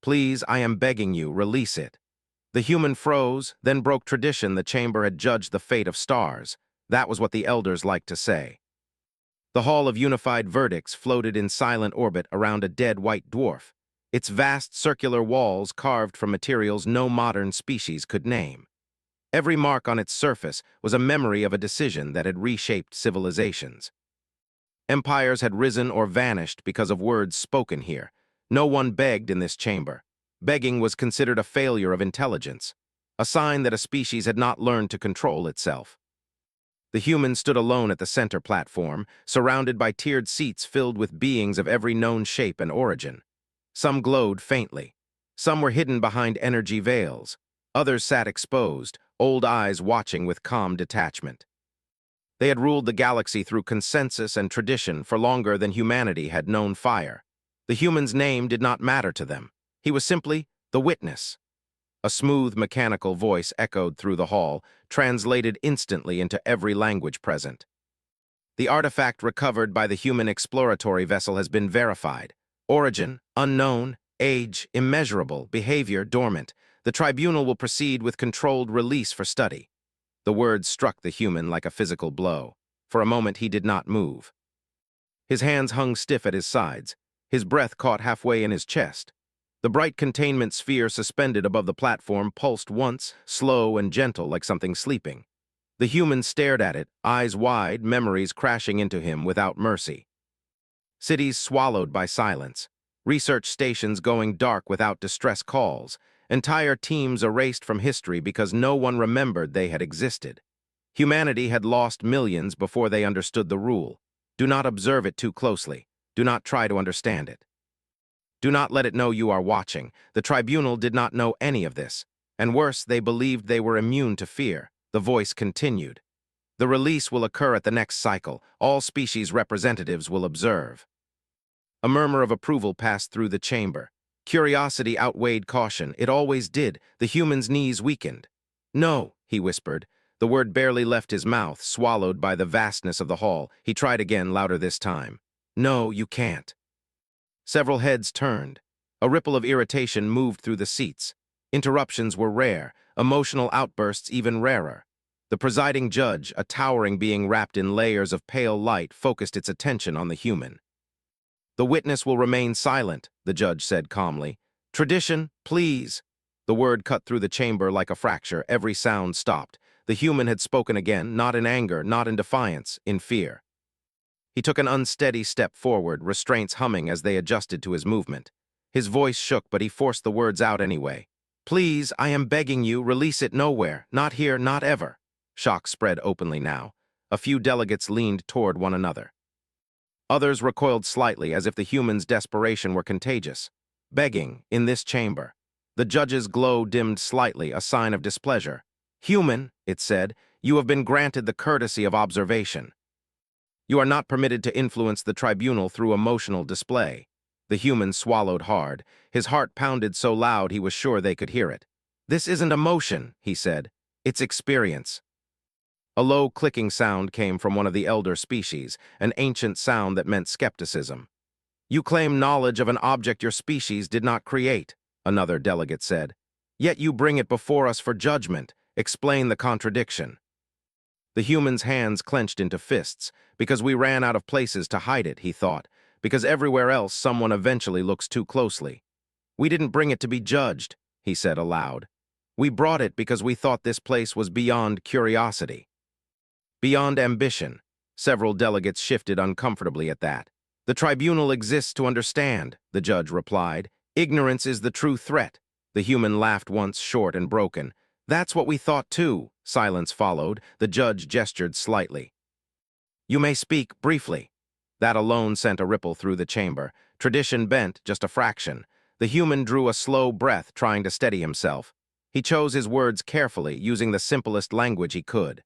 Please, I am begging you, release it. The human froze, then broke tradition. The chamber had judged the fate of stars. That was what the elders liked to say. The Hall of Unified Verdicts floated in silent orbit around a dead white dwarf, its vast circular walls carved from materials no modern species could name. Every mark on its surface was a memory of a decision that had reshaped civilizations. Empires had risen or vanished because of words spoken here. No one begged in this chamber. Begging was considered a failure of intelligence, a sign that a species had not learned to control itself. The human stood alone at the center platform, surrounded by tiered seats filled with beings of every known shape and origin. Some glowed faintly. Some were hidden behind energy veils. Others sat exposed, old eyes watching with calm detachment. They had ruled the galaxy through consensus and tradition for longer than humanity had known fire. The human's name did not matter to them. He was simply the witness. A smooth, mechanical voice echoed through the hall, translated instantly into every language present. The artifact recovered by the human exploratory vessel has been verified. Origin, unknown. Age, immeasurable. Behavior, dormant. The tribunal will proceed with controlled release for study. The words struck the human like a physical blow. For a moment he did not move. His hands hung stiff at his sides. His breath caught halfway in his chest. The bright containment sphere suspended above the platform pulsed once, slow and gentle like something sleeping. The human stared at it, eyes wide, memories crashing into him without mercy. Cities swallowed by silence. Research stations going dark without distress calls. Entire teams erased from history because no one remembered they had existed. Humanity had lost millions before they understood the rule. Do not observe it too closely. Do not try to understand it. Do not let it know you are watching. The tribunal did not know any of this. And worse, they believed they were immune to fear. The voice continued. The release will occur at the next cycle. All species representatives will observe. A murmur of approval passed through the chamber. Curiosity outweighed caution. It always did. The human's knees weakened. No, he whispered. The word barely left his mouth, swallowed by the vastness of the hall. He tried again, louder this time. No, you can't. Several heads turned. A ripple of irritation moved through the seats. Interruptions were rare, emotional outbursts even rarer. The presiding judge, a towering being wrapped in layers of pale light, focused its attention on the human. The witness will remain silent, the judge said calmly. Tradition, please. The word cut through the chamber like a fracture. Every sound stopped. The human had spoken again, not in anger, not in defiance, in fear. He took an unsteady step forward, restraints humming as they adjusted to his movement. His voice shook, but he forced the words out anyway. Please, I am begging you, release it nowhere. Not here, not ever. Shock spread openly now. A few delegates leaned toward one another. Others recoiled slightly, as if the human's desperation were contagious. Begging, in this chamber. The judge's glow dimmed slightly, a sign of displeasure. Human, it said, you have been granted the courtesy of observation. You are not permitted to influence the tribunal through emotional display. The human swallowed hard. His heart pounded so loud he was sure they could hear it. This isn't emotion, he said. It's experience. A low clicking sound came from one of the elder species, an ancient sound that meant skepticism. You claim knowledge of an object your species did not create, another delegate said. Yet you bring it before us for judgment. Explain the contradiction. The human's hands clenched into fists. Because we ran out of places to hide it, he thought. Because everywhere else someone eventually looks too closely. We didn't bring it to be judged, he said aloud. We brought it because we thought this place was beyond curiosity. Beyond ambition. Several delegates shifted uncomfortably at that. The tribunal exists to understand, the judge replied. Ignorance is the true threat. The human laughed once, short and broken. That's what we thought too. Silence followed. The judge gestured slightly. You may speak briefly. That alone sent a ripple through the chamber. Tradition bent just a fraction. The human drew a slow breath, trying to steady himself. He chose his words carefully, using the simplest language he could.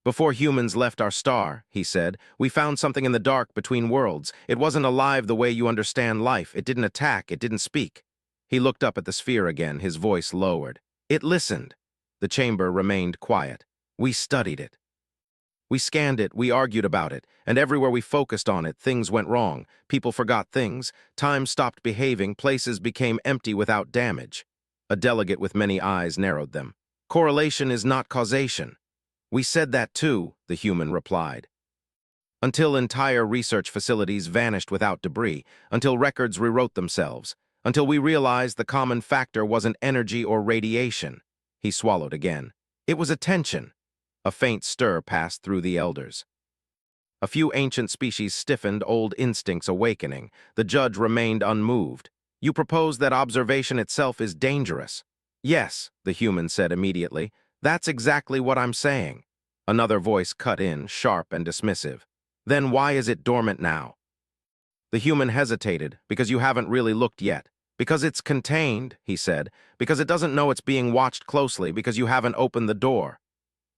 Before humans left our star, he said, we found something in the dark between worlds. It wasn't alive the way you understand life. It didn't attack. It didn't speak. He looked up at the sphere again, his voice lowered. It listened. The chamber remained quiet. We studied it. We scanned it, we argued about it, and everywhere we focused on it, things went wrong. People forgot things, time stopped behaving, places became empty without damage. A delegate with many eyes narrowed them. Correlation is not causation. We said that too, the human replied. Until entire research facilities vanished without debris, until records rewrote themselves, until we realized the common factor wasn't energy or radiation. He swallowed again. It was attention. A faint stir passed through the elders. A few ancient species stiffened, old instincts awakening. The judge remained unmoved. You propose that observation itself is dangerous. Yes, the human said immediately. That's exactly what I'm saying. Another voice cut in, sharp and dismissive. Then why is it dormant now? The human hesitated, because you haven't really looked yet. Because it's contained, he said. Because it doesn't know it's being watched closely, because you haven't opened the door.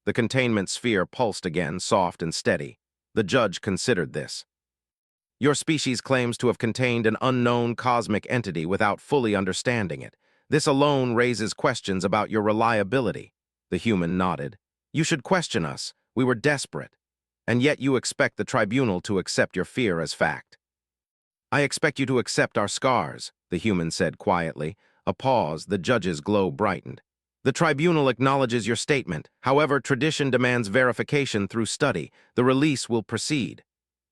The containment sphere pulsed again, soft and steady. The judge considered this. Your species claims to have contained an unknown cosmic entity without fully understanding it. This alone raises questions about your reliability. The human nodded. You should question us. We were desperate. And yet you expect the tribunal to accept your fear as fact. I expect you to accept our scars, the human said quietly. A pause, the judge's glow brightened. The tribunal acknowledges your statement. However, tradition demands verification through study. The release will proceed.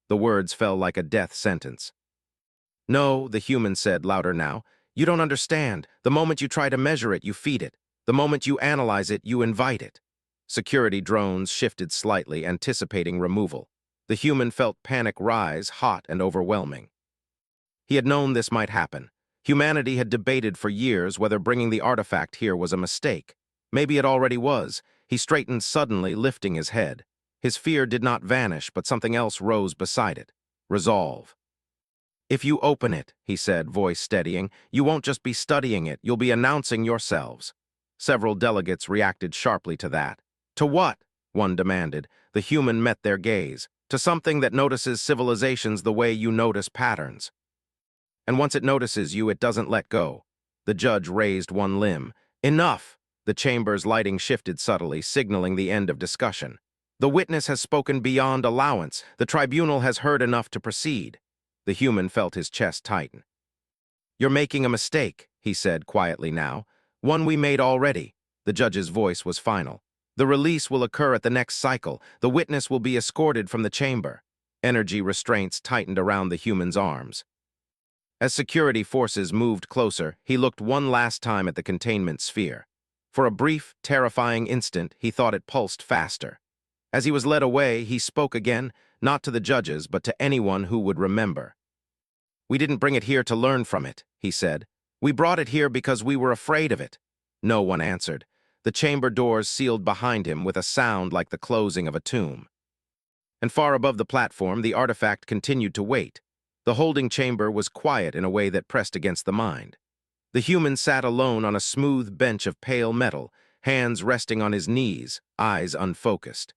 The words fell like a death sentence. No, the human said, louder now. You don't understand. The moment you try to measure it, you feed it. The moment you analyze it, you invite it. Security drones shifted slightly, anticipating removal. The human felt panic rise, hot and overwhelming. He had known this might happen. Humanity had debated for years whether bringing the artifact here was a mistake. Maybe it already was. He straightened suddenly, lifting his head. His fear did not vanish, but something else rose beside it. Resolve. If you open it, he said, voice steadying, you won't just be studying it, you'll be announcing yourselves. Several delegates reacted sharply to that. To what? One demanded. The human met their gaze. To something that notices civilizations the way you notice patterns. And once it notices you, it doesn't let go. The judge raised one limb. Enough! The chamber's lighting shifted subtly, signaling the end of discussion. The witness has spoken beyond allowance. The tribunal has heard enough to proceed. The human felt his chest tighten. You're making a mistake, he said quietly now. One we made already. The judge's voice was final. The release will occur at the next cycle. The witness will be escorted from the chamber. Energy restraints tightened around the human's arms. As security forces moved closer, he looked one last time at the containment sphere. For a brief, terrifying instant, he thought it pulsed faster. As he was led away, he spoke again, not to the judges, but to anyone who would remember. We didn't bring it here to learn from it, he said. We brought it here because we were afraid of it. No one answered. The chamber doors sealed behind him with a sound like the closing of a tomb. And far above the platform, the artifact continued to wait. The holding chamber was quiet in a way that pressed against the mind. The human sat alone on a smooth bench of pale metal, hands resting on his knees, eyes unfocused.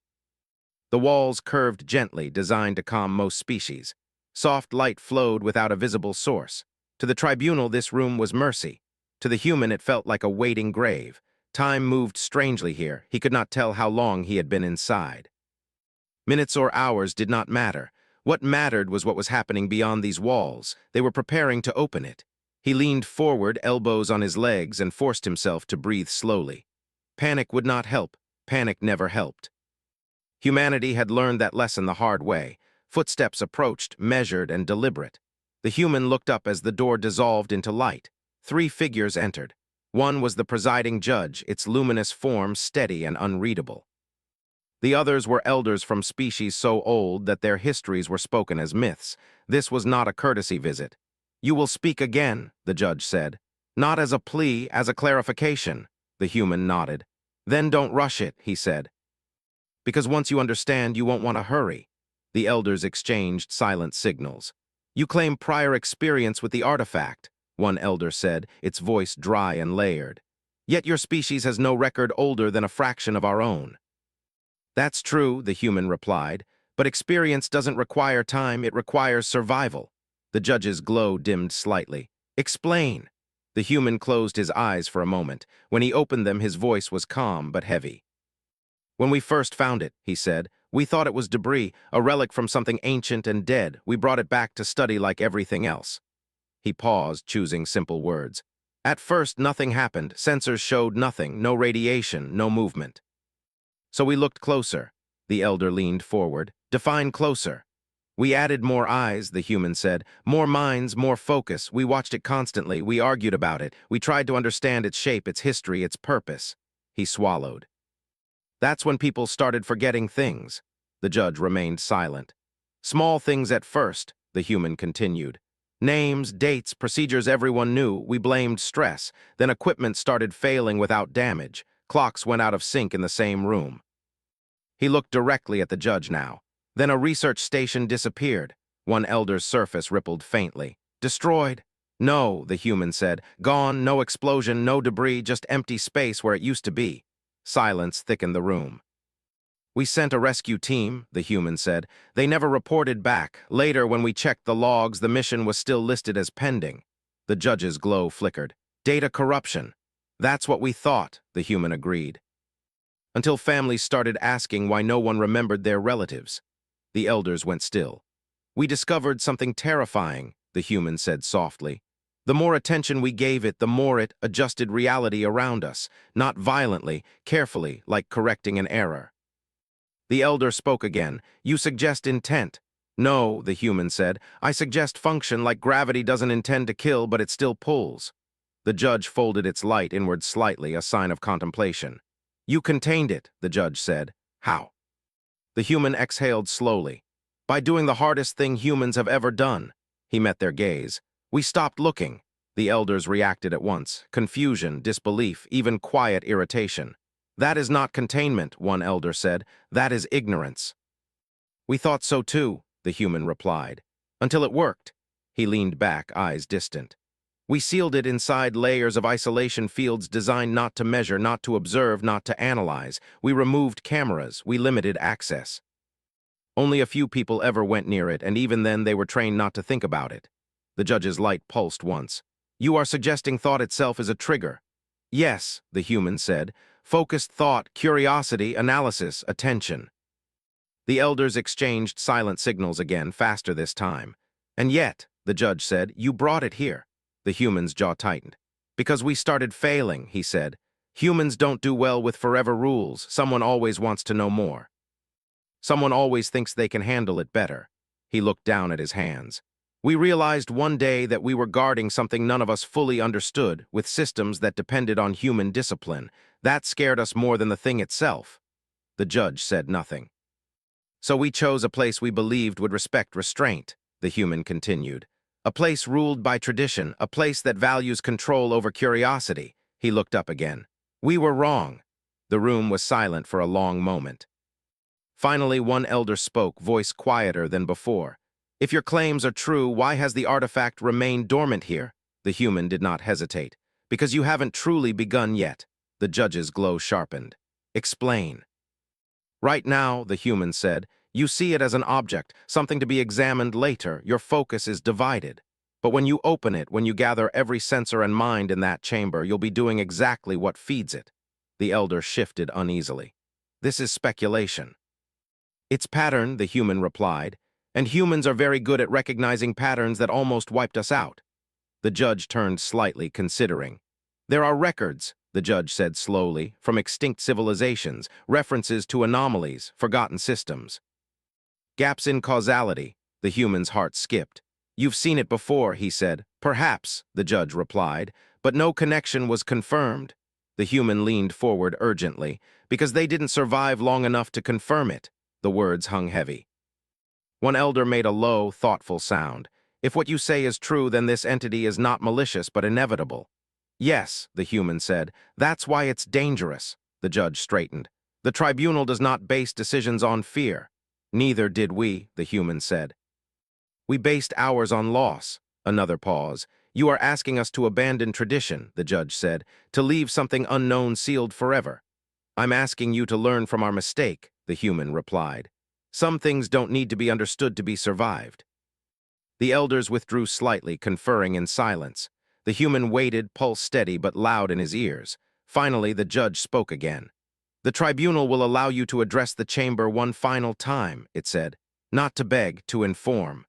The walls curved gently, designed to calm most species. Soft light flowed without a visible source. To the tribunal, this room was mercy. To the human, it felt like a waiting grave. Time moved strangely here. He could not tell how long he had been inside. Minutes or hours did not matter. What mattered was what was happening beyond these walls. They were preparing to open it. He leaned forward, elbows on his legs, and forced himself to breathe slowly. Panic would not help. Panic never helped. Humanity had learned that lesson the hard way. Footsteps approached, measured and deliberate. The human looked up as the door dissolved into light. 3 figures entered. One was the presiding judge, its luminous form steady and unreadable. The others were elders from species so old that their histories were spoken as myths. This was not a courtesy visit. You will speak again, the judge said. Not as a plea, as a clarification. The human nodded. Then don't rush it, he said. Because once you understand, you won't want to hurry. The elders exchanged silent signals. You claim prior experience with the artifact, one elder said, its voice dry and layered. Yet your species has no record older than a fraction of our own. That's true, the human replied, but experience doesn't require time, it requires survival. The judge's glow dimmed slightly. Explain. The human closed his eyes for a moment. When he opened them, his voice was calm but heavy. When we first found it, he said, We thought it was debris, a relic from something ancient and dead. We brought it back to study like everything else." He paused, choosing simple words. "At first, nothing happened. Sensors showed nothing, no radiation, no movement. So we looked closer." The elder leaned forward. "Define closer." "We added more eyes," the human said. "More minds, more focus. We watched it constantly. We argued about it. We tried to understand its shape, its history, its purpose." He swallowed. "That's when people started forgetting things." The judge remained silent. "Small things at first," the human continued. "Names, dates, procedures everyone knew. We blamed stress. Then equipment started failing without damage. Clocks went out of sync in the same room." He looked directly at the judge now. "Then a research station disappeared." One elder's surface rippled faintly. "Destroyed?" "No," the human said. "Gone, no explosion, no debris, just empty space where it used to be." Silence thickened the room. "We sent a rescue team," the human said. "They never reported back. Later, when we checked the logs, the mission was still listed as pending." The judge's glow flickered. "Data corruption." "That's what we thought," the human agreed. "Until families started asking why no one remembered their relatives." The elders went still. "We discovered something terrifying," the human said softly. "The more attention we gave it, the more it adjusted reality around us, not violently, carefully, like correcting an error." The elder spoke again. "You suggest intent." "No," the human said. "I suggest function, like gravity doesn't intend to kill, but it still pulls." The judge folded its light inward slightly, a sign of contemplation. "You contained it," the judge said. "How?" The human exhaled slowly. "By doing the hardest thing humans have ever done." He met their gaze. "We stopped looking." The elders reacted at once. Confusion, disbelief, even quiet irritation. "That is not containment," one elder said. "That is ignorance." "We thought so too," the human replied. "Until it worked." He leaned back, eyes distant. "We sealed it inside layers of isolation fields designed not to measure, not to observe, not to analyze. We removed cameras. We limited access. Only a few people ever went near it, and even then they were trained not to think about it." The judge's light pulsed once. "You are suggesting thought itself is a trigger." "Yes," the human said. "Focused thought, curiosity, analysis, attention." The elders exchanged silent signals again, faster this time. "And yet," the judge said, "you brought it here." The human's jaw tightened. "Because we started failing," he said. "Humans don't do well with forever rules. Someone always wants to know more. Someone always thinks they can handle it better." He looked down at his hands. "We realized one day that we were guarding something none of us fully understood, with systems that depended on human discipline. That scared us more than the thing itself." The judge said nothing. "So we chose a place we believed would respect restraint," the human continued. "A place ruled by tradition, a place that values control over curiosity." He looked up again. "We were wrong." The room was silent for a long moment. Finally, one elder spoke, voice quieter than before. "If your claims are true, why has the artifact remained dormant here?" The human did not hesitate. "Because you haven't truly begun yet." The judge's glow sharpened. "Explain." "Right now," the human said, "you see it as an object, something to be examined later. Your focus is divided. But when you open it, when you gather every sensor and mind in that chamber, you'll be doing exactly what feeds it." The elder shifted uneasily. "This is speculation." "It's pattern," the human replied, "and humans are very good at recognizing patterns that almost wiped us out." The judge turned slightly, considering. "There are records," the judge said slowly, "from extinct civilizations, references to anomalies, forgotten systems. Gaps in causality." The human's heart skipped. "You've seen it before," he said. "Perhaps," the judge replied, "but no connection was confirmed." The human leaned forward urgently. "Because they didn't survive long enough to confirm it." The words hung heavy. One elder made a low, thoughtful sound. "If what you say is true, then this entity is not malicious but inevitable." "Yes," the human said. "That's why it's dangerous." The judge straightened. "The tribunal does not base decisions on fear." "Neither did we," the human said. "We based ours on loss." Another pause. "You are asking us to abandon tradition," the judge said, "to leave something unknown sealed forever." "I'm asking you to learn from our mistake," the human replied. "Some things don't need to be understood to be survived." The elders withdrew slightly, conferring in silence. The human waited, pulse steady but loud in his ears. Finally, the judge spoke again. The tribunal will allow you to address the chamber one final time, it said. Not to beg, to inform.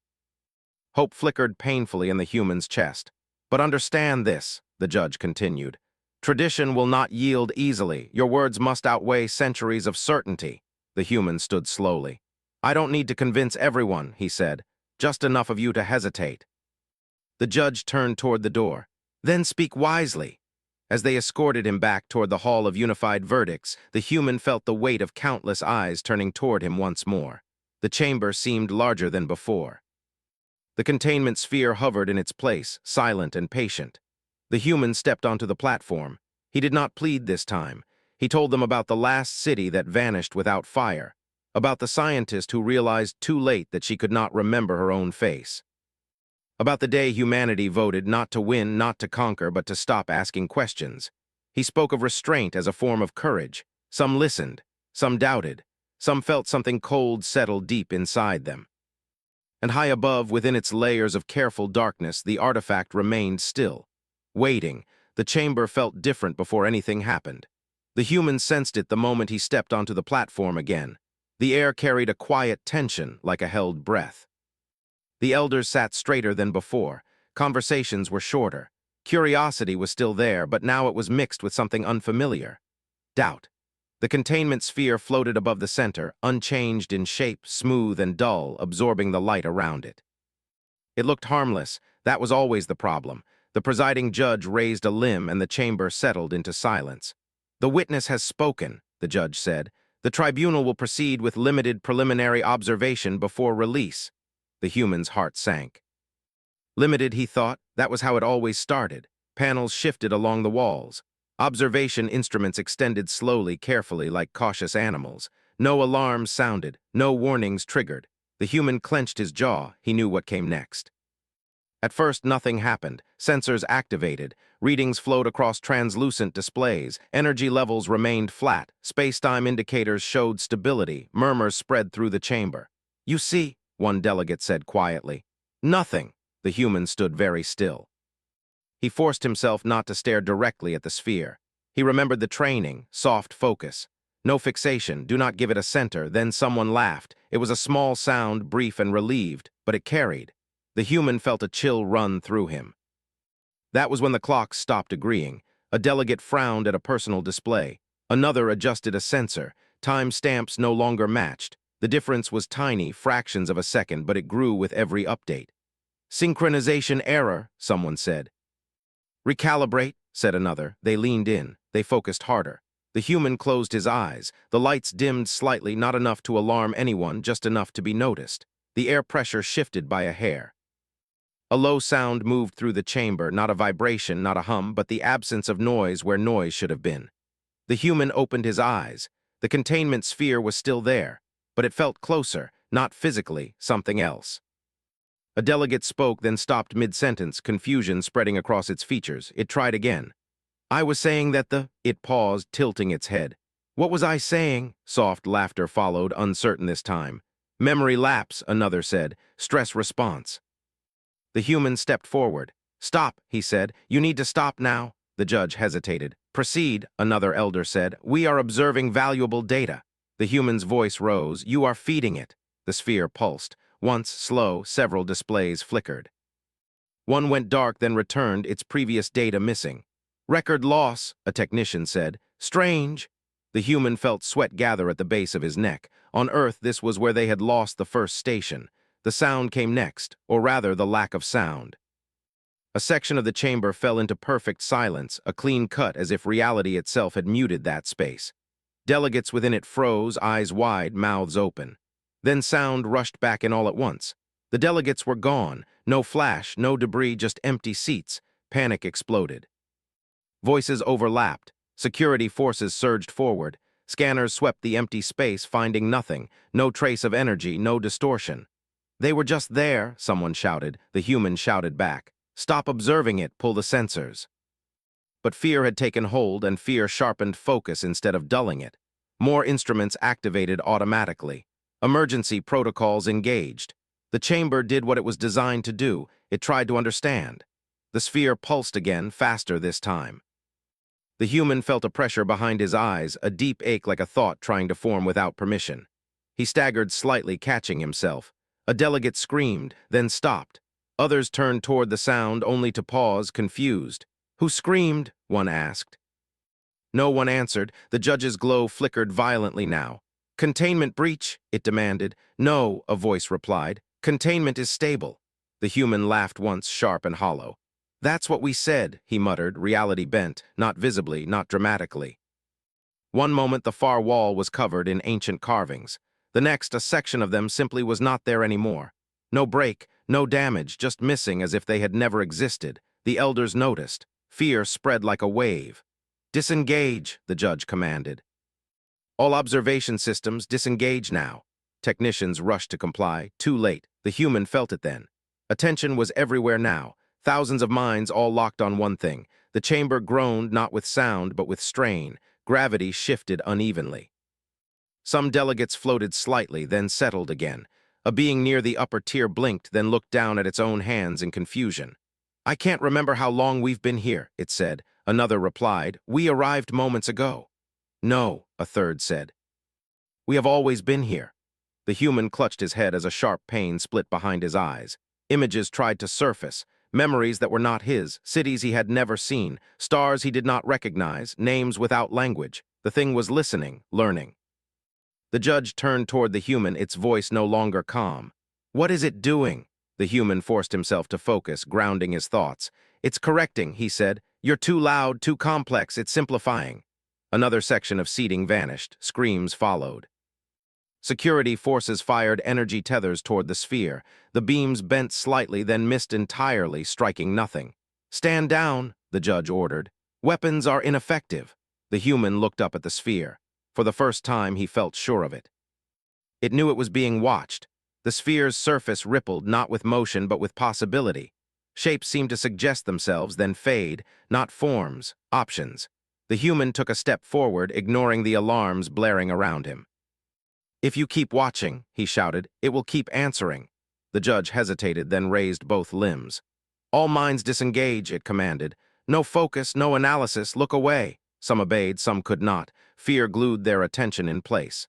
Hope flickered painfully in the human's chest. But understand this, the judge continued. Tradition will not yield easily. Your words must outweigh centuries of certainty. The human stood slowly. I don't need to convince everyone, he said. Just enough of you to hesitate. The judge turned toward the door. Then speak wisely. As they escorted him back toward the Hall of Unified Verdicts, the human felt the weight of countless eyes turning toward him once more. The chamber seemed larger than before. The containment sphere hovered in its place, silent and patient. The human stepped onto the platform. He did not plead this time. He told them about the last city that vanished without fire, about the scientist who realized too late that she could not remember her own face, about the day humanity voted not to win, not to conquer, but to stop asking questions. He spoke of restraint as a form of courage. Some listened, some doubted, some felt something cold settle deep inside them. And high above, within its layers of careful darkness, the artifact remained still. Waiting, the chamber felt different before anything happened. The human sensed it the moment he stepped onto the platform again. The air carried a quiet tension, like a held breath. The elders sat straighter than before. Conversations were shorter. Curiosity was still there, but now it was mixed with something unfamiliar. Doubt. The containment sphere floated above the center, unchanged in shape, smooth and dull, absorbing the light around it. It looked harmless. That was always the problem. The presiding judge raised a limb and the chamber settled into silence. The witness has spoken, the judge said. The tribunal will proceed with limited preliminary observation before release. The human's heart sank. Limited, he thought. That was how it always started. Panels shifted along the walls. Observation instruments extended slowly, carefully, like cautious animals. No alarms sounded, no warnings triggered. The human clenched his jaw. He knew what came next. At first, nothing happened. Sensors activated. Readings flowed across translucent displays. Energy levels remained flat. Space-time indicators showed stability. Murmurs spread through the chamber. You see, one delegate said quietly. Nothing. The human stood very still. He forced himself not to stare directly at the sphere. He remembered the training, soft focus. No fixation, do not give it a center. Then someone laughed. It was a small sound, brief and relieved, but it carried. The human felt a chill run through him. That was when the clocks stopped agreeing. A delegate frowned at a personal display. Another adjusted a sensor. Time stamps no longer matched. The difference was tiny, fractions of a second, but it grew with every update. Synchronization error, someone said. Recalibrate, said another. They leaned in. They focused harder. The human closed his eyes. The lights dimmed slightly, not enough to alarm anyone, just enough to be noticed. The air pressure shifted by a hair. A low sound moved through the chamber, not a vibration, not a hum, but the absence of noise where noise should have been. The human opened his eyes. The containment sphere was still there, but it felt closer, not physically, something else. A delegate spoke, then stopped mid-sentence, confusion spreading across its features. It tried again. I was saying that It paused, tilting its head. What was I saying? Soft laughter followed, uncertain this time. Memory lapse, another said. Stress response. The human stepped forward. Stop, he said. You need to stop now. The judge hesitated. Proceed, another elder said. We are observing valuable data. The human's voice rose. You are feeding it. The sphere pulsed. Once, slow, several displays flickered. One went dark, then returned, its previous data missing. Record loss, a technician said. Strange. The human felt sweat gather at the base of his neck. On Earth, this was where they had lost the first station. The sound came next, or rather the lack of sound. A section of the chamber fell into perfect silence, a clean cut as if reality itself had muted that space. Delegates within it froze, eyes wide, mouths open. Then sound rushed back in all at once. The delegates were gone. No flash, no debris, just empty seats. Panic exploded. Voices overlapped. Security forces surged forward. Scanners swept the empty space, finding nothing. No trace of energy, no distortion. They were just there, someone shouted. The human shouted back. Stop observing it, pull the sensors. But fear had taken hold, and fear sharpened focus instead of dulling it. More instruments activated automatically. Emergency protocols engaged. The chamber did what it was designed to do. It tried to understand. The sphere pulsed again, faster this time. The human felt a pressure behind his eyes, a deep ache like a thought trying to form without permission. He staggered slightly, catching himself. A delegate screamed, then stopped. Others turned toward the sound, only to pause, confused. "Who screamed?" one asked. No one answered. The judge's glow flickered violently now. "Containment breach," it demanded. "No," a voice replied. "Containment is stable." The human laughed once, sharp and hollow. "That's what we said," he muttered, reality bent, not visibly, not dramatically. One moment the far wall was covered in ancient carvings. The next, a section of them simply was not there anymore. No break, no damage, just missing as if they had never existed. The elders noticed. Fear spread like a wave. "Disengage," the judge commanded. "All observation systems disengage now." Technicians rushed to comply. Too late. The human felt it then. Attention was everywhere now. Thousands of minds all locked on one thing. The chamber groaned not with sound but with strain. Gravity shifted unevenly. Some delegates floated slightly, then settled again. A being near the upper tier blinked, then looked down at its own hands in confusion. "I can't remember how long we've been here," it said. Another replied, "We arrived moments ago." "No," a third said. "We have always been here." The human clutched his head as a sharp pain split behind his eyes. Images tried to surface, memories that were not his, cities he had never seen, stars he did not recognize, names without language. The thing was listening, learning. The judge turned toward the human, its voice no longer calm. "What is it doing?" The human forced himself to focus, grounding his thoughts. "It's correcting," he said. "You're too loud, too complex, it's simplifying." Another section of seating vanished. Screams followed. Security forces fired energy tethers toward the sphere. The beams bent slightly, then missed entirely, striking nothing. "Stand down," the judge ordered. "Weapons are ineffective." The human looked up at the sphere. For the first time, he felt sure of it. It knew it was being watched. The sphere's surface rippled, not with motion, but with possibility. Shapes seemed to suggest themselves, then fade, not forms, options. The human took a step forward, ignoring the alarms blaring around him. "If you keep watching," he shouted, "it will keep answering." The judge hesitated, then raised both limbs. "All minds disengage," it commanded. "No focus, no analysis, look away." Some obeyed, some could not. Fear glued their attention in place.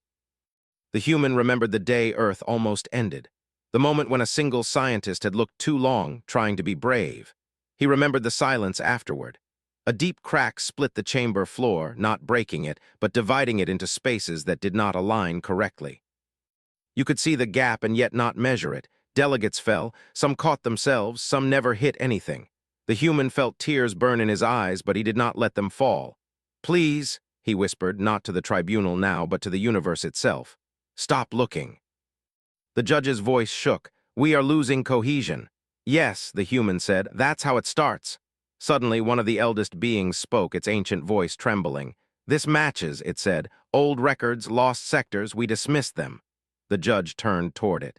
The human remembered the day Earth almost ended. The moment when a single scientist had looked too long, trying to be brave. He remembered the silence afterward. A deep crack split the chamber floor, not breaking it, but dividing it into spaces that did not align correctly. You could see the gap and yet not measure it. Delegates fell, some caught themselves, some never hit anything. The human felt tears burn in his eyes, but he did not let them fall. "Please," he whispered, not to the tribunal now, but to the universe itself. "Stop looking." The judge's voice shook. "We are losing cohesion." "Yes," the human said, "that's how it starts." Suddenly, one of the eldest beings spoke, its ancient voice trembling. "This matches," it said. "Old records, lost sectors, we dismissed them." The judge turned toward it.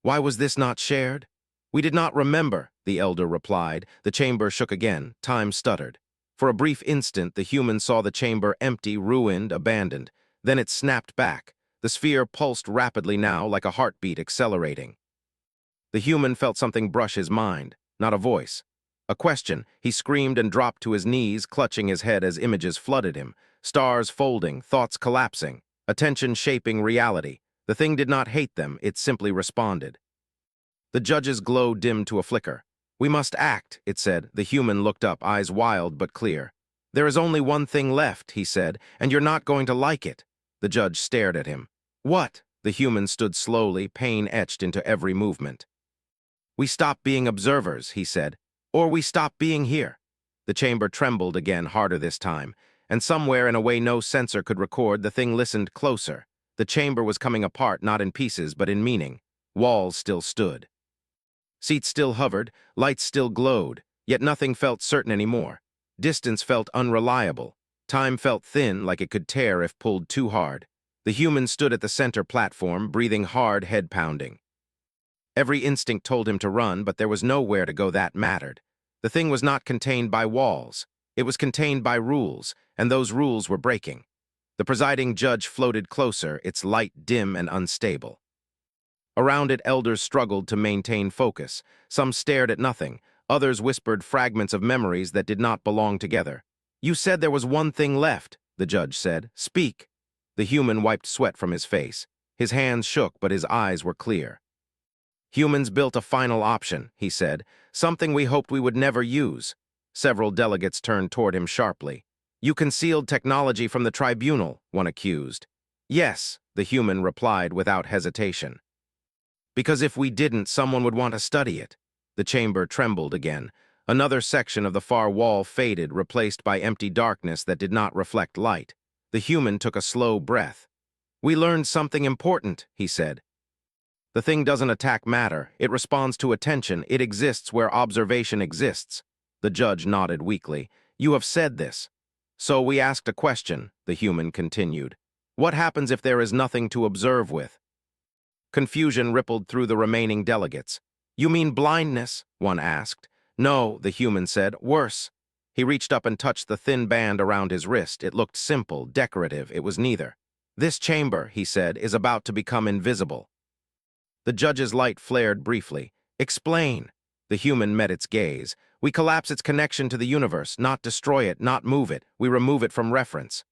"Why was this not shared?" "We did not remember," the elder replied. The chamber shook again. Time stuttered. For a brief instant, the human saw the chamber empty, ruined, abandoned. Then it snapped back. The sphere pulsed rapidly now, like a heartbeat accelerating. The human felt something brush his mind, not a voice. A question. He screamed and dropped to his knees, clutching his head as images flooded him. Stars folding, thoughts collapsing, attention shaping reality. The thing did not hate them, it simply responded. The judge's glow dimmed to a flicker. "We must act," it said. The human looked up, eyes wild but clear. "There is only one thing left," he said, "and you're not going to like it." The judge stared at him. "What?" The human stood slowly, pain etched into every movement. "We stop being observers," he said, "or we stop being here." The chamber trembled again, harder this time, and somewhere in a way no sensor could record, the thing listened closer. The chamber was coming apart, not in pieces, but in meaning. Walls still stood. Seats still hovered, lights still glowed, yet nothing felt certain anymore. Distance felt unreliable. Time felt thin, like it could tear if pulled too hard. The human stood at the center platform, breathing hard, head pounding. Every instinct told him to run, but there was nowhere to go that mattered. The thing was not contained by walls. It was contained by rules, and those rules were breaking. The presiding judge floated closer, its light dim and unstable. Around it, elders struggled to maintain focus. Some stared at nothing. Others whispered fragments of memories that did not belong together. You said there was one thing left, the judge said. Speak. The human wiped sweat from his face. His hands shook, but his eyes were clear. Humans built a final option, he said, something we hoped we would never use. Several delegates turned toward him sharply. You concealed technology from the tribunal, one accused. Yes, the human replied without hesitation. Because if we didn't, someone would want to study it. The chamber trembled again. Another section of the far wall faded, replaced by empty darkness that did not reflect light. The human took a slow breath. We learned something important, he said. The thing doesn't attack matter. It responds to attention. It exists where observation exists. The judge nodded weakly. You have said this. So we asked a question, the human continued. What happens if there is nothing to observe with? Confusion rippled through the remaining delegates. You mean blindness? One asked. No, the human said. Worse. He reached up and touched the thin band around his wrist. It looked simple, decorative. It was neither. This chamber, he said, is about to become invisible. The judge's light flared briefly. Explain. The human met its gaze. We collapse its connection to the universe, not destroy it, not move it. We remove it from reference.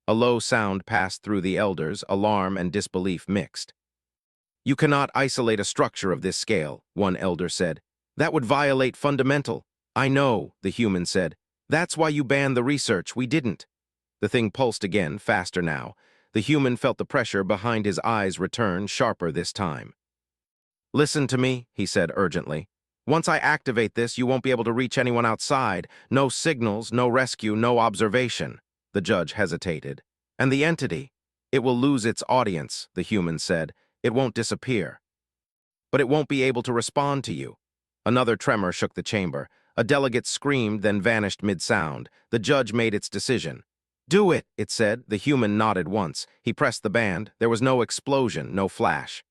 A low sound passed through the elders, alarm and disbelief mixed. You cannot isolate a structure of this scale, one elder said. That would violate fundamental. I know, the human said. That's why you banned the research. We didn't. The thing pulsed again, faster now. The human felt the pressure behind his eyes return, sharper this time. Listen to me, he said urgently. Once I activate this, you won't be able to reach anyone outside. No signals, no rescue, no observation. The judge hesitated. And the entity? It will lose its audience, the human said. It won't disappear. But it won't be able to respond to you. Another tremor shook the chamber. A delegate screamed, then vanished mid-sound. The judge made its decision. Do it, it said. The human nodded once. He pressed the band. There was no explosion, no flash.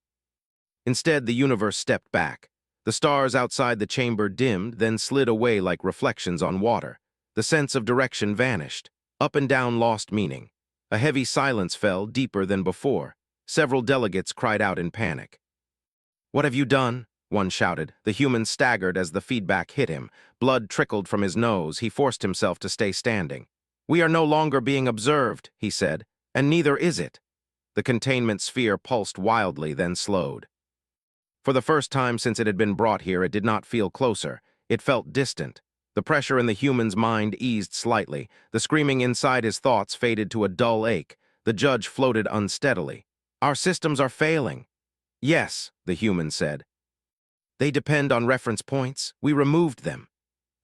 Instead, the universe stepped back. The stars outside the chamber dimmed, then slid away like reflections on water. The sense of direction vanished. Up and down lost meaning. A heavy silence fell, deeper than before. Several delegates cried out in panic. What have you done? One shouted. The human staggered as the feedback hit him. Blood trickled from his nose. He forced himself to stay standing. We are no longer being observed, he said, and neither is it. The containment sphere pulsed wildly, then slowed. For the first time since it had been brought here, it did not feel closer. It felt distant. The pressure in the human's mind eased slightly. The screaming inside his thoughts faded to a dull ache. The judge floated unsteadily. Our systems are failing. Yes, the human said. They depend on reference points. We removed them.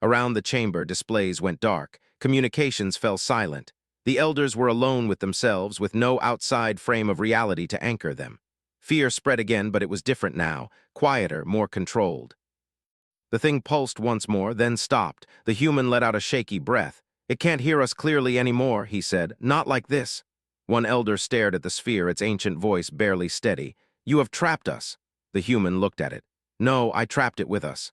Around the chamber, displays went dark. Communications fell silent. The elders were alone with themselves, with no outside frame of reality to anchor them. Fear spread again, but it was different now, quieter, more controlled. The thing pulsed once more, then stopped. The human let out a shaky breath. It can't hear us clearly anymore, he said. Not like this. One elder stared at the sphere, its ancient voice barely steady. You have trapped us. The human looked at it. No, I trapped it with us.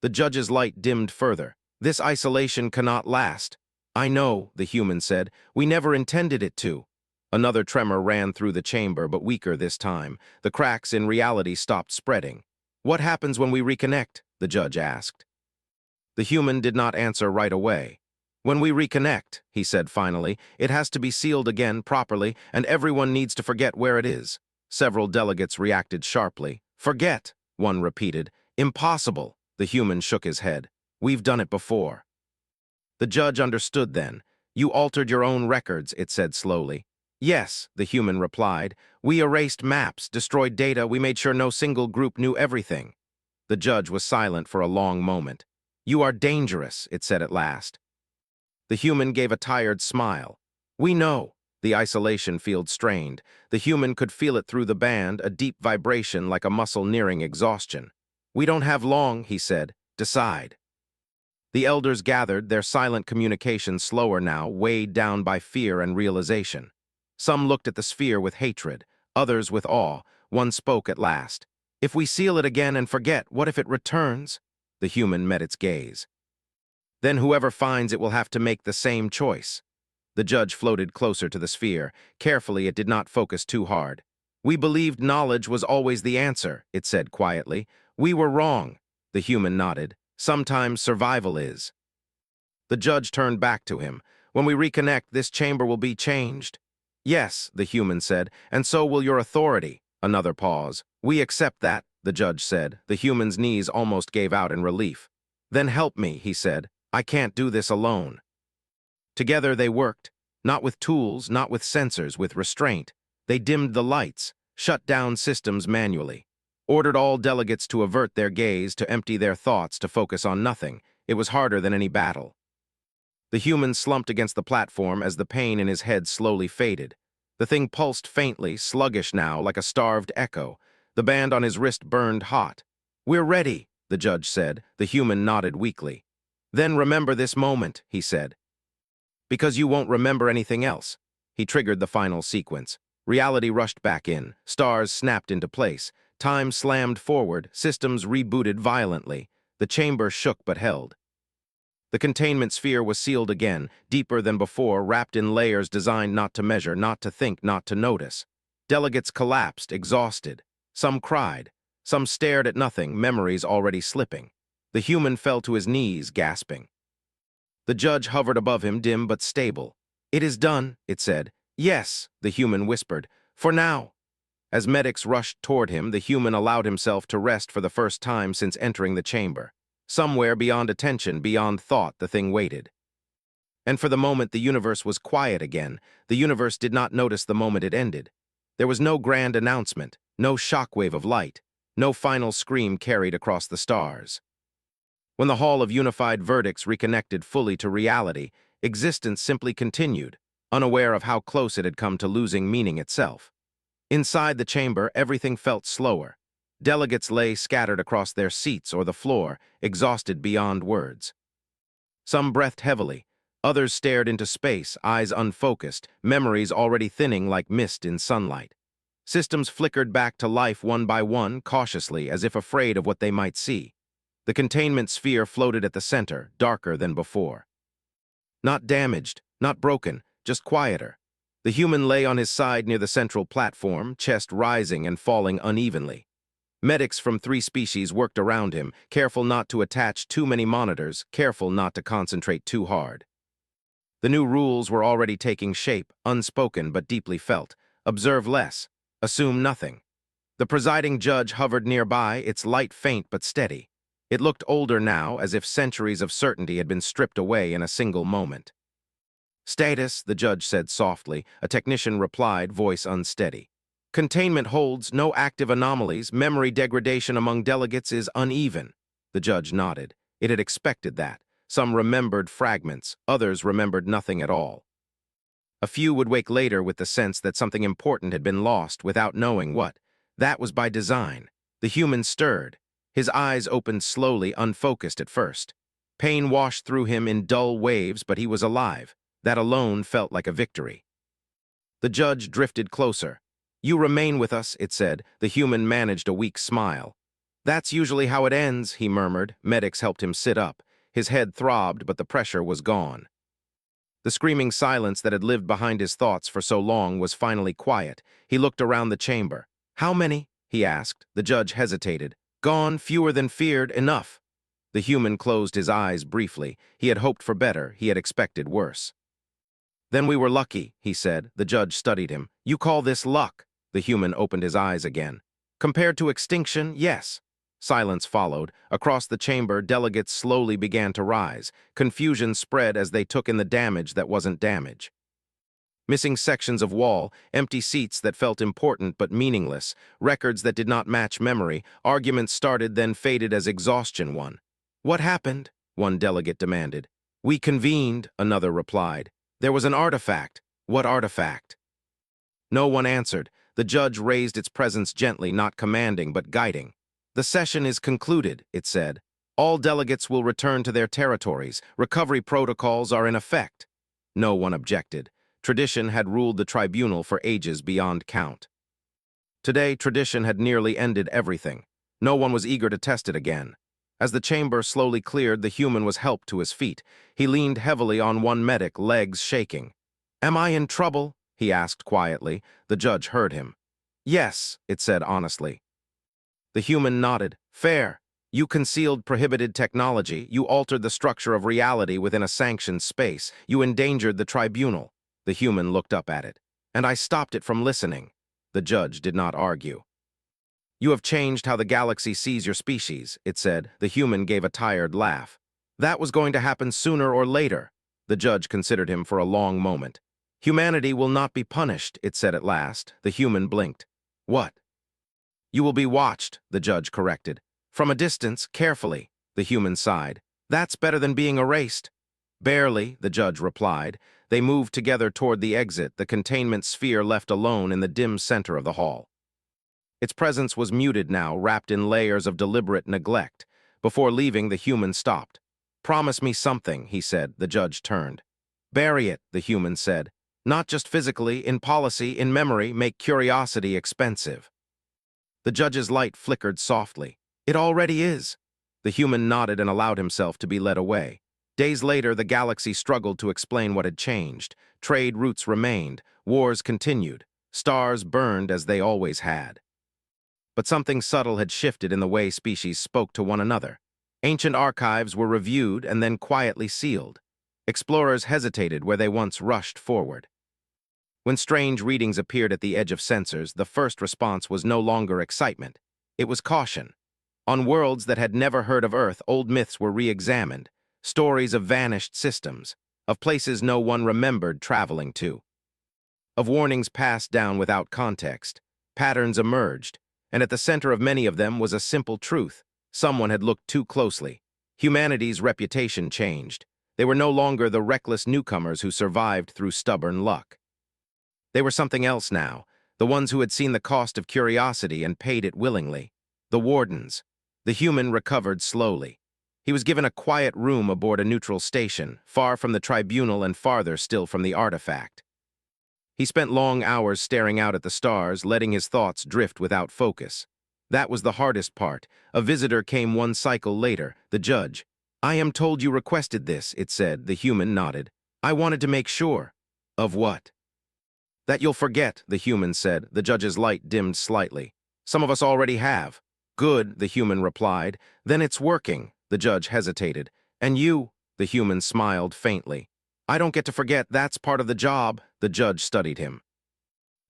The judge's light dimmed further. This isolation cannot last. I know, the human said. We never intended it to. Another tremor ran through the chamber, but weaker this time. The cracks in reality stopped spreading. What happens when we reconnect? The judge asked. The human did not answer right away. When we reconnect, he said finally, it has to be sealed again properly, and everyone needs to forget where it is. Several delegates reacted sharply. Forget, one repeated. Impossible. The human shook his head. We've done it before. The judge understood then. You altered your own records, it said slowly. Yes, the human replied. We erased maps, destroyed data, we made sure no single group knew everything. The judge was silent for a long moment. You are dangerous, it said at last. The human gave a tired smile. We know. The isolation field strained. The human could feel it through the band, a deep vibration like a muscle nearing exhaustion. We don't have long, he said. Decide. The elders gathered, their silent communication slower now, weighed down by fear and realization. Some looked at the sphere with hatred, others with awe. One spoke at last. If we seal it again and forget, what if it returns? The human met its gaze. Then whoever finds it will have to make the same choice. The judge floated closer to the sphere. Carefully, it did not focus too hard. We believed knowledge was always the answer, it said quietly. We were wrong. The human nodded. Sometimes survival is. The judge turned back to him. When we reconnect, this chamber will be changed. Yes, the human said, and so will your authority. Another pause. We accept that, the judge said. The human's knees almost gave out in relief. Then help me, he said. I can't do this alone. Together they worked, not with tools, not with sensors, with restraint. They dimmed the lights, shut down systems manually, ordered all delegates to avert their gaze, to empty their thoughts, to focus on nothing. It was harder than any battle. The human slumped against the platform as the pain in his head slowly faded. The thing pulsed faintly, sluggish now, like a starved echo. The band on his wrist burned hot. We're ready, the judge said. The human nodded weakly. Then remember this moment, he said. Because you won't remember anything else. He triggered the final sequence. Reality rushed back in. Stars snapped into place. Time slammed forward. Systems rebooted violently. The chamber shook but held. The containment sphere was sealed again, deeper than before, wrapped in layers designed not to measure, not to think, not to notice. Delegates collapsed, exhausted. Some cried. Some stared at nothing, memories already slipping. The human fell to his knees, gasping. The judge hovered above him, dim but stable. It is done, it said. Yes, the human whispered. For now. As medics rushed toward him, the human allowed himself to rest for the first time since entering the chamber. Somewhere beyond attention, beyond thought, the thing waited. And for the moment the universe was quiet again. The universe did not notice the moment it ended. There was no grand announcement, no shockwave of light, no final scream carried across the stars. When the Hall of Unified Verdicts reconnected fully to reality, existence simply continued, unaware of how close it had come to losing meaning itself. Inside the chamber, everything felt slower. Delegates lay scattered across their seats or the floor, exhausted beyond words. Some breathed heavily. Others stared into space, eyes unfocused, memories already thinning like mist in sunlight. Systems flickered back to life one by one, cautiously, as if afraid of what they might see. The containment sphere floated at the center, darker than before. Not damaged, not broken, just quieter. The human lay on his side near the central platform, chest rising and falling unevenly. Medics from 3 species worked around him, careful not to attach too many monitors, careful not to concentrate too hard. The new rules were already taking shape, unspoken but deeply felt. Observe less, assume nothing. The presiding judge hovered nearby, its light faint but steady. It looked older now, as if centuries of certainty had been stripped away in a single moment. Status, the judge said softly. A technician replied, voice unsteady. Containment holds no active anomalies. Memory degradation among delegates is uneven. The judge nodded. It had expected that. Some remembered fragments, others remembered nothing at all. A few would wake later with the sense that something important had been lost without knowing what. That was by design. The human stirred. His eyes opened slowly, unfocused at first. Pain washed through him in dull waves, but he was alive. That alone felt like a victory. The judge drifted closer. You remain with us, it said. The human managed a weak smile. That's usually how it ends, he murmured. Medics helped him sit up. His head throbbed, but the pressure was gone. The screaming silence that had lived behind his thoughts for so long was finally quiet. He looked around the chamber. How many? He asked. The judge hesitated. Gone, fewer than feared, enough. The human closed his eyes briefly. He had hoped for better. He had expected worse. Then we were lucky, he said. The judge studied him. You call this luck? The human opened his eyes again. Compared to extinction, yes. Silence followed. Across the chamber, delegates slowly began to rise. Confusion spread as they took in the damage that wasn't damage. Missing sections of wall, empty seats that felt important but meaningless, records that did not match memory, arguments started then faded as exhaustion won. What happened? One delegate demanded. We convened, another replied. There was an artifact. What artifact? No one answered. The judge raised its presence gently, not commanding but guiding. The session is concluded, it said. All delegates will return to their territories. Recovery protocols are in effect. No one objected. Tradition had ruled the tribunal for ages beyond count. Today, tradition had nearly ended everything. No one was eager to test it again. As the chamber slowly cleared, the human was helped to his feet. He leaned heavily on one medic, legs shaking. Am I in trouble? He asked quietly. The judge heard him. Yes, it said honestly. The human nodded. Fair. You concealed prohibited technology. You altered the structure of reality within a sanctioned space. You endangered the tribunal. The human looked up at it. And I stopped it from listening. The judge did not argue. You have changed how the galaxy sees your species, it said. The human gave a tired laugh. That was going to happen sooner or later. The judge considered him for a long moment. Humanity will not be punished, it said at last. The human blinked. What? You will be watched, the judge corrected. From a distance, carefully, the human sighed. That's better than being erased. Barely, the judge replied. They moved together toward the exit, the containment sphere left alone in the dim center of the hall. Its presence was muted now, wrapped in layers of deliberate neglect. Before leaving, the human stopped. Promise me something, he said. The judge turned. Bury it, the human said. Not just physically, in policy, in memory, make curiosity expensive. The judge's light flickered softly. It already is. The human nodded and allowed himself to be led away. Days later, the galaxy struggled to explain what had changed. Trade routes remained. Wars continued. Stars burned as they always had. But something subtle had shifted in the way species spoke to one another. Ancient archives were reviewed and then quietly sealed. Explorers hesitated where they once rushed forward. When strange readings appeared at the edge of sensors, the first response was no longer excitement. It was caution. On worlds that had never heard of Earth, old myths were re-examined, stories of vanished systems, of places no one remembered traveling to. Of warnings passed down without context, patterns emerged, and at the center of many of them was a simple truth. Someone had looked too closely. Humanity's reputation changed. They were no longer the reckless newcomers who survived through stubborn luck. They were something else now, the ones who had seen the cost of curiosity and paid it willingly. The wardens. The human recovered slowly. He was given a quiet room aboard a neutral station, far from the tribunal and farther still from the artifact. He spent long hours staring out at the stars, letting his thoughts drift without focus. That was the hardest part. A visitor came one cycle later, the judge. I am told you requested this, it said. The human nodded. I wanted to make sure. Of what? That you'll forget, the human said. The judge's light dimmed slightly. Some of us already have. Good, the human replied. Then it's working. The judge hesitated. And you? The human smiled faintly. I don't get to forget, that's part of the job. The judge studied him.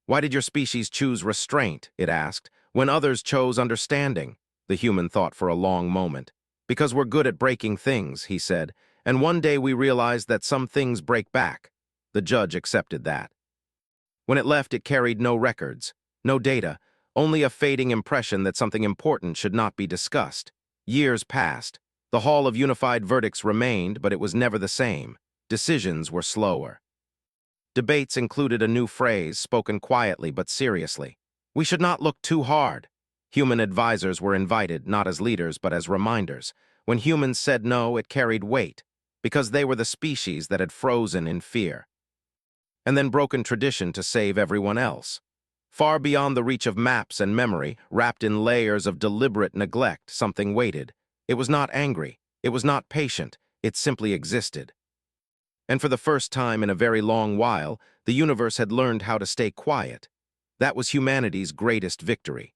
Why did your species choose restraint, it asked, when others chose understanding? The human thought for a long moment. Because we're good at breaking things, he said, and one day we realized that some things break back. The judge accepted that. When it left, it carried no records, no data, only a fading impression that something important should not be discussed. Years passed. The Hall of Unified Verdicts remained, but it was never the same. Decisions were slower. Debates included a new phrase, spoken quietly but seriously. We should not look too hard. Human advisors were invited, not as leaders, but as reminders. When humans said no, it carried weight, because they were the species that had frozen in fear. And then broken tradition to save everyone else. Far beyond the reach of maps and memory, wrapped in layers of deliberate neglect, something waited. It was not angry. It was not patient. It simply existed. And for the first time in a very long while, the universe had learned how to stay quiet. That was humanity's greatest victory.